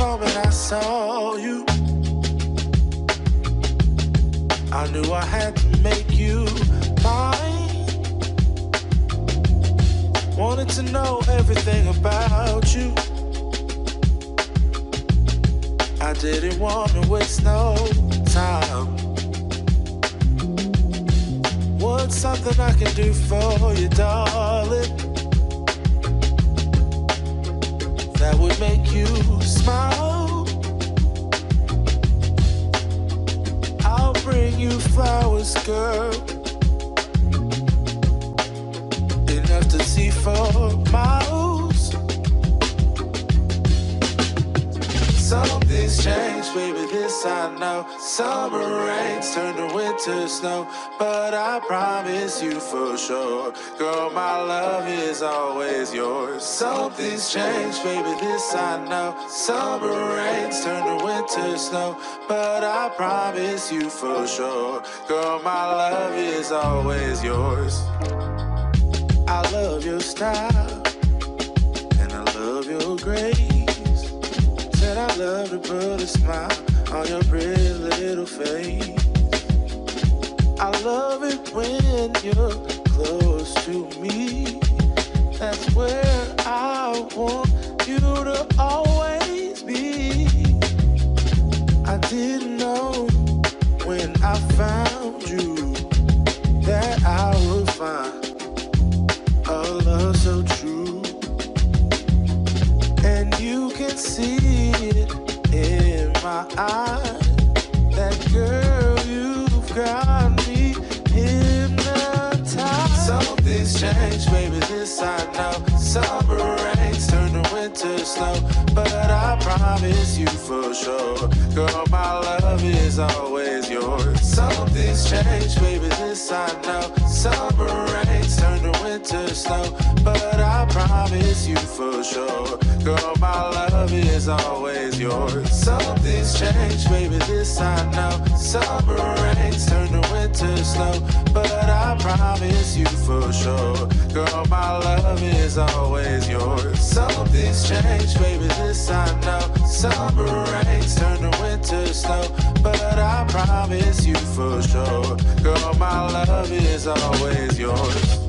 moment I saw you, I knew I had to make you mine. Wanted to know everything about you. I didn't want to waste no time. What's something I can do for you, darling, that would make you smile? I'll bring you flowers, girl, enough to see for miles. Something's changed, baby, this I know. Summer rains turn to winter snow, but I promise you for sure, girl, my love is always yours. Something's changed, baby, this I know. Summer rains turn to winter snow, but I promise you for sure, girl, my love is always yours. I love your style, and I love your grace. Said I love to put a smile on your pretty little face. I love it when you're close to me. That's where I want you to always be. I didn't know when I found you that I would find a love so true. And you can see it in my eyes, that girl, you've got me hypnotized. Something's changed, baby, this I know. Summer rains turn to winter snow, but I promise you for sure, girl, my love is always yours. Something's changed, baby, this I know. Summer rains turn to winter snow, but I promise you for sure, girl, my love is always yours. Something's changed, baby, this I know. Summer rains turn to winter snow, but I promise you for sure, girl, my love is always yours. Something's changed, baby, this I know. Summer rains turn to winter snow, but I promise you for sure, girl, my love is always yours.